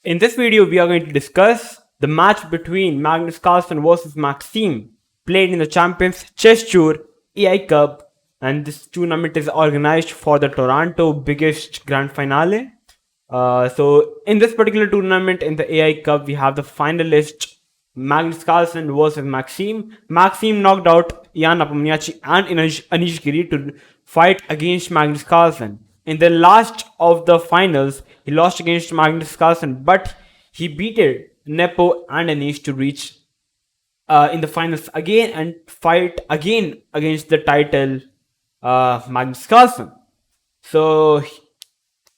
In this video, we are going to discuss the match between Magnus Carlsen versus Maxime, played in the Champions Chess Tour AI Cup, and this tournament is organized for the Toronto biggest grand finale. So in this particular tournament, in the AI Cup, we have the finalist Magnus Carlsen versus Maxime. Maxime knocked out Jan Nepomniachtchi and Anish Giri to fight against Magnus Carlsen. In the last of the finals, he lost against Magnus Carlsen, but he beat Nepo and Anish to reach in the finals again and fight again against the title Magnus Carlsen. So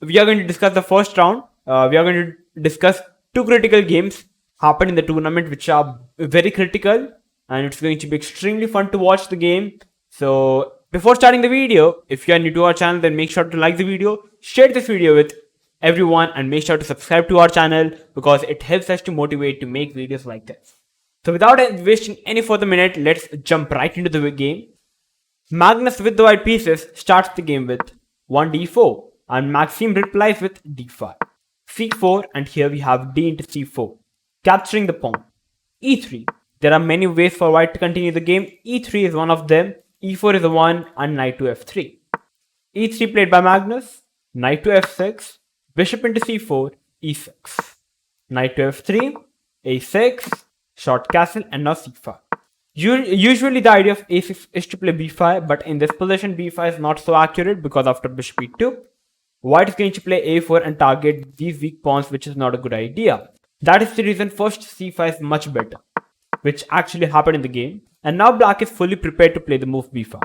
we are going to discuss the first round. We are going to discuss two critical games happen in the tournament which are very critical, and it's going to be extremely fun to watch the game. So before starting the video, if you are new to our channel, then make sure to like the video, share this video with everyone, and make sure to subscribe to our channel because it helps us to motivate to make videos like this. So without wasting any further minute, let's jump right into the game. Magnus with the white pieces starts the game with 1 d4 and Maxime replies with d5, c4, and here we have d into c4, capturing the pawn. e3. There are many ways for white to continue the game. e3 is one of them, e4 is the one, and knight to f3. e3 played by Magnus, knight to f6, bishop into c4, e6, knight to f3, a6, short castle, and now c5. Usually the idea of a6 is to play b5, but in this position b5 is not so accurate because after bishop e2, white is going to play a4 and target these weak pawns, which is not a good idea. That is the reason first c5 is much better, which actually happened in the game. And now black is fully prepared to play the move b5.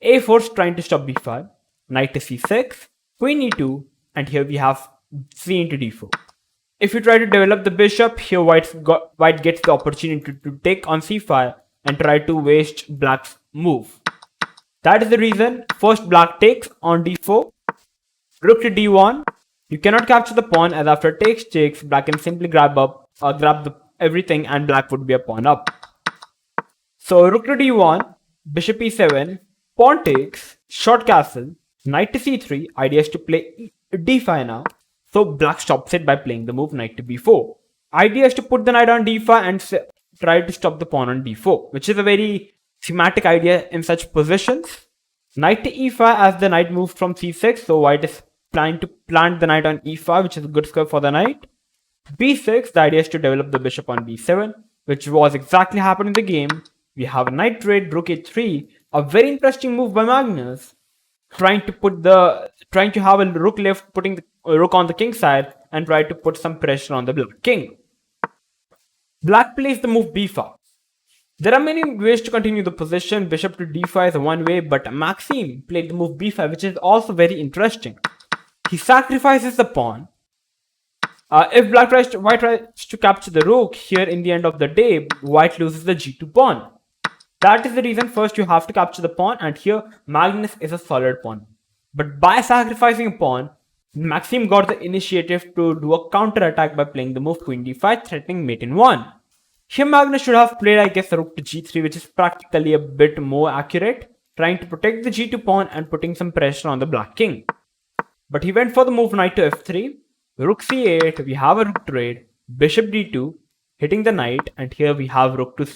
a4 is trying to stop b5, knight to c6, queen e2, and here we have c into d4. If you try to develop the bishop, here white gets the opportunity to take on c5 and try to waste black's move. That is the reason first black takes on d4, rook to d1. You cannot capture the pawn, as after takes, black can simply grab everything and black would be a pawn up. So rook to d1, bishop e7, pawn takes, short castle, knight to c3. Idea is to play d5 now. So black stops it by playing the move knight to b4. Idea is to put the knight on d5 and try to stop the pawn on d4, which is a very thematic idea in such positions. Knight to e5 as the knight moves from c6, so white is planning to plant the knight on e5, which is a good square for the knight. b6, the idea is to develop the bishop on b7, which was exactly happened in the game. We have a knight trade, rook a3, a very interesting move by Magnus, trying to have a rook left, putting the rook on the king side and try to put some pressure on the black king. Black plays the move b5. There are many ways to continue the position. Bishop to d5 is one way, but Maxime played the move b5, which is also very interesting. He sacrifices the pawn. If white tries to capture the rook, here in the end of the day, white loses the g2 pawn. That is the reason first you have to capture the pawn, and here Magnus is a solid pawn. But by sacrificing a pawn, Maxime got the initiative to do a counter attack by playing the move queen d5, threatening mate in 1. Here Magnus should have played, I guess, the rook to g3, which is practically a bit more accurate, trying to protect the g2 pawn and putting some pressure on the black king. But he went for the move knight to f3, rook c8, we have a rook trade, bishop d2, hitting the knight, and here we have rook to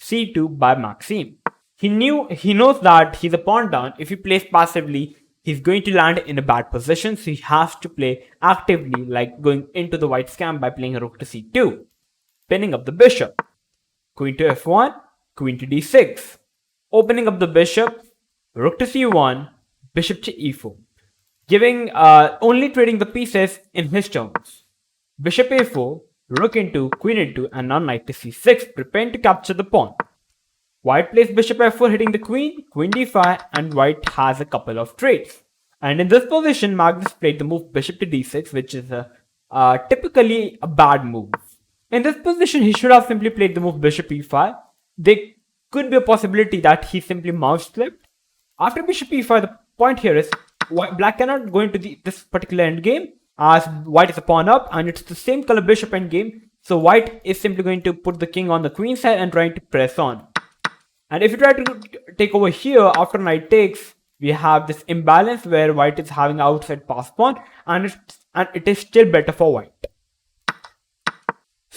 c2 by Maxime. He knows that he's a pawn down. If he plays passively, he's going to land in a bad position, so he has to play actively, like going into the white scam by playing a rook to c2, pinning up the bishop, queen to f1, queen to d6, opening up the bishop, rook to c1, bishop to e4, giving only trading the pieces in his terms. Bishop a4, rook into, queen into, and now knight to c6, preparing to capture the pawn. White plays bishop f4 hitting the queen, queen d5, and white has a couple of trades. And in this position, Magnus played the move bishop to d6, which is typically a bad move. In this position, he should have simply played the move bishop e5. There could be a possibility that he simply mouse flipped. After bishop e5, the point here is black cannot go into this particular endgame, as white is a pawn up and it's the same color bishop endgame. So white is simply going to put the king on the queen side and trying to press on. And if you try to take over here after knight takes, we have this imbalance where white is having outside pass pawn, and it is still better for white.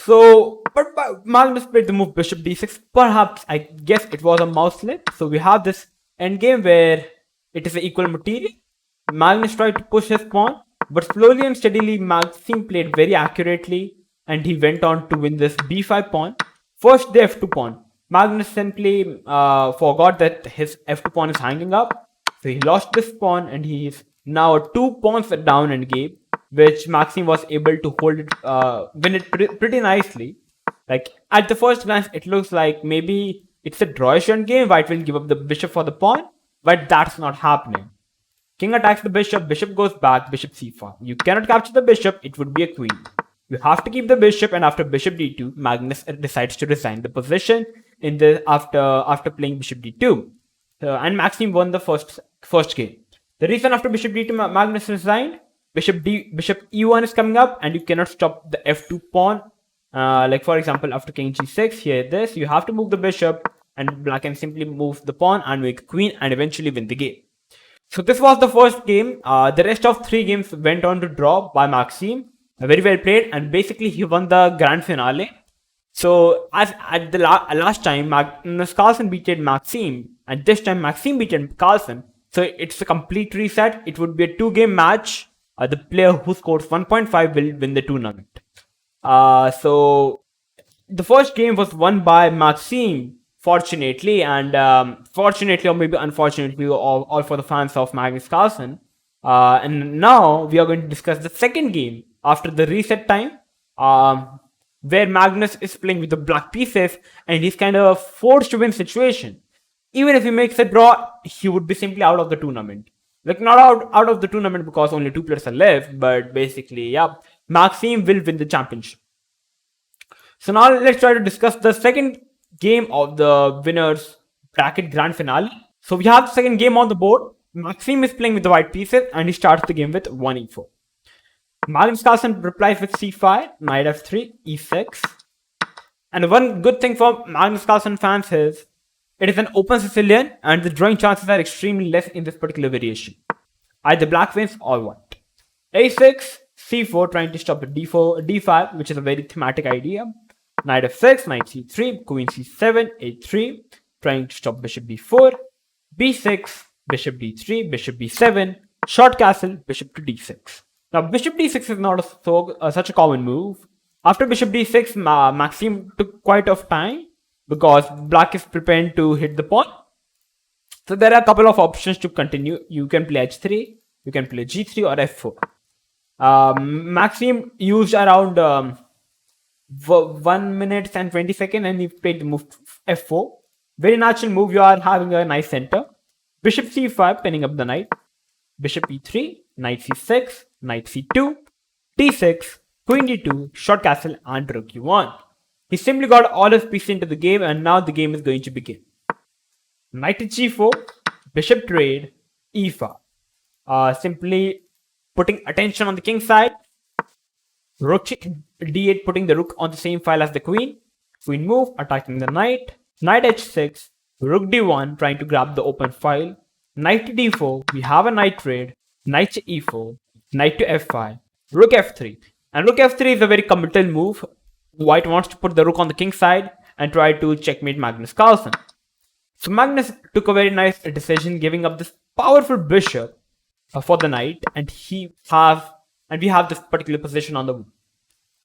But Magnus played the move bishop d6. Perhaps, I guess it was a mouse slip. So we have this endgame where it is an equal material. Magnus tried to push his pawn, but slowly and steadily, Maxime played very accurately, and he went on to win this b5 pawn. First, the f2 pawn. Magnus simply forgot that his f2 pawn is hanging up, so he lost this pawn, and he is now 2 pawns down endgame, which Maxime was able to hold it, win it pretty nicely. Like at the first glance, it looks like maybe it's a drawish endgame. White will give up the bishop for the pawn, but that's not happening. King attacks the bishop, bishop goes back, bishop c5. You cannot capture the bishop, it would be a queen. You have to keep the bishop, and after bishop d2, Magnus decides to resign the position in the after playing bishop d2. And Maxime won the first game. The reason after bishop d2 Magnus resigned, bishop e1 is coming up, and you cannot stop the f2 pawn. Like for example, after king g6, here this, you have to move the bishop, and black can simply move the pawn and make a queen and eventually win the game. So this was the first game. The rest of 3 games went on to draw by Maxime. Very well played, and basically he won the grand finale. So as at the last time, Magnus Carlsen beat Maxime, and this time Maxime beat Carlsen. So it's a complete reset. It would be a 2-game match. The player who scores 1.5 will win the tournament. So the first game was won by Maxime, fortunately, and fortunately or maybe unfortunately, all for the fans of Magnus Carlsen. And now we are going to discuss the second game after the reset time, where Magnus is playing with the black pieces, and he's kind of forced to win situation. Even if he makes a draw, he would be simply out of the tournament. Like not out of the tournament because only 2 players are left, but basically, yeah, Maxime will win the championship. So now let's try to discuss the second game of the winners bracket grand finale. So we have the second game on the board. Maxime is playing with the white pieces, and he starts the game with 1 e4. Magnus Carlsen replies with c5, knight f3, e6. And one good thing for Magnus Carlsen fans is it is an open Sicilian, and the drawing chances are extremely less in this particular variation. Either black wins or white. a6, c4, trying to stop the d5, which is a very thematic idea. Knight f6, knight c3, queen c7, a3, trying to stop bishop b4, b6, bishop d3, bishop b7, short castle, bishop to d6. Now, bishop d6 is not such a common move. After bishop d6, Maxime took quite of time because black is preparing to hit the pawn. So there are a couple of options to continue. You can play h3, you can play g3 or f4. Maxime used around 1 minute and 20 seconds, and he played the move f4. Very natural move. You are having a nice center. Bishop c5, pinning up the knight. Bishop e3, knight c6, knight c2, d6, queen d2, short castle, and rook e1. He simply got all his pieces into the game, and now the game is going to begin. Knight to g4, bishop trade, e5. Simply putting attention on the king side. Rook d8, putting the rook on the same file as the queen. Queen move, attacking the knight. Knight h6, rook d1, trying to grab the open file. Knight to d4, we have a knight trade. Knight to e4, knight to f5, rook f3. And rook f3 is a very committal move. White wants to put the rook on the king side and try to checkmate Magnus Carlsen. So Magnus took a very nice decision, giving up this powerful bishop for the knight, and we have this particular position on the board,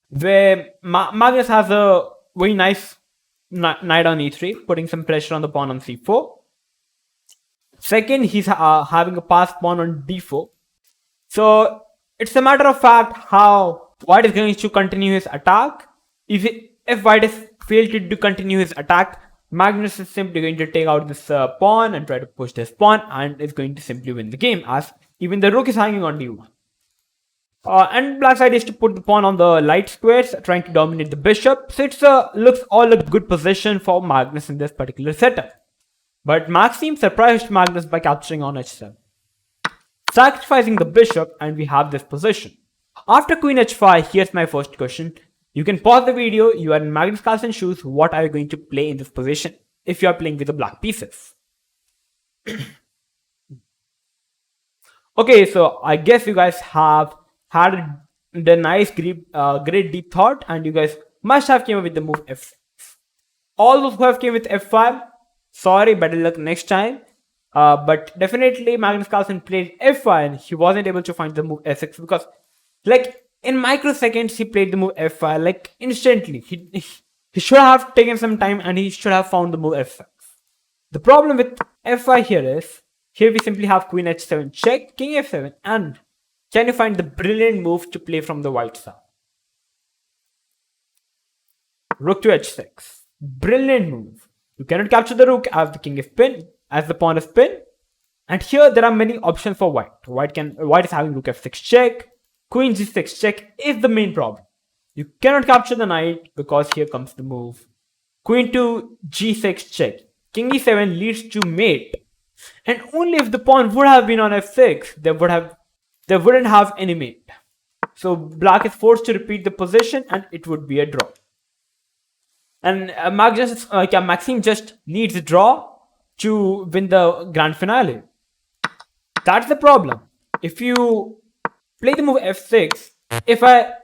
where Magnus has a very nice knight on e3, putting some pressure on the pawn on c4. Second, he's having a passed pawn on d4. So it's a matter of fact how White is going to continue his attack. If White has failed to continue his attack, Magnus is simply going to take out this pawn and try to push this pawn, and is going to simply win the game, as even the rook is hanging on d1. And black side is to put the pawn on the light squares, trying to dominate the bishop. So it's looks all a good position for Magnus in this particular setup. But Maxime surprised Magnus by capturing on h7, sacrificing the bishop, and we have this position. After queen h5, here's my first question. You can pause the video. You are in Magnus Carlsen's shoes. What are you going to play in this position if you are playing with the black pieces? Okay, so I guess you guys have had the nice great deep thought, and you guys must have came up with the move f6. All those who have came with f5, sorry, better luck next time. But definitely Magnus Carlsen played f5 and he wasn't able to find the move f6 because like in microseconds he played the move f5 like instantly. He should have taken some time and he should have found the move f6. The problem with f5 here is, here we simply have queen h7 check, king f7, and can you find the brilliant move to play from the white side? Rook to h6. Brilliant move. You cannot capture the rook as the king is pinned, as the pawn is pinned. And here there are many options for white. White is having rook f6 check, queen g6 check is the main problem. You cannot capture the knight because here comes the move. Queen to g6 check. King e7 leads to mate. And only if the pawn would have been on f6, they wouldn't have any mate. So black is forced to repeat the position and it would be a draw. And Maxime just needs a draw to win the grand finale. That's the problem. If you play the move f6, if I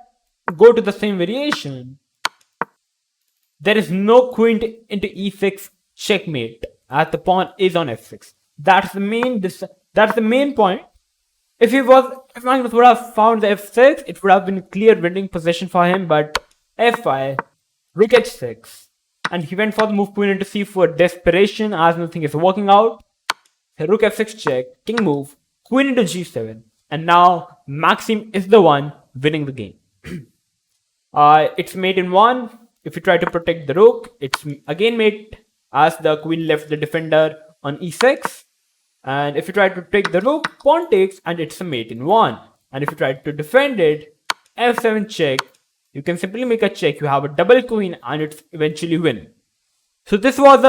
go to the same variation, there is no queen into e6 checkmate as the pawn is on f6. That's the main point. If Magnus would have found the f6, it would have been a clear winning position for him, but f5, rook h6, and he went for the move queen into c4, desperation as nothing is working out. Rook f6 check, king move, queen into g7, and now Maxime is the one winning the game. It's mate in 1. If you try to protect the rook, it's again mate as the queen left the defender on e6. And if you try to take the rook, pawn takes and it's a mate in 1. And if you try to defend it, f7 check, you can simply make a check. You have a double queen and it's eventually win. So this was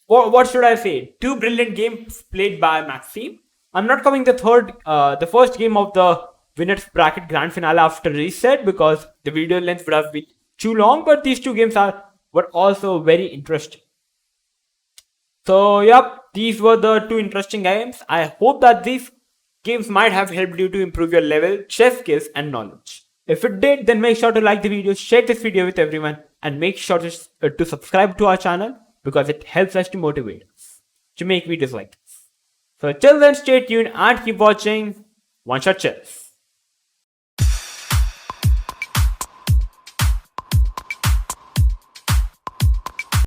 what should I say? 2 brilliant games played by Maxime. I'm not covering the first game of the winners bracket grand finale after reset because the video length would have been too long. But these 2 games were also very interesting. So yep, these were the 2 interesting games. I hope that these games might have helped you to improve your level, chess skills and knowledge. If it did, then make sure to like the video, share this video with everyone, and make sure to subscribe to our channel because it helps us to motivate us to make videos like this. So till then, stay tuned and keep watching One Shot Chess.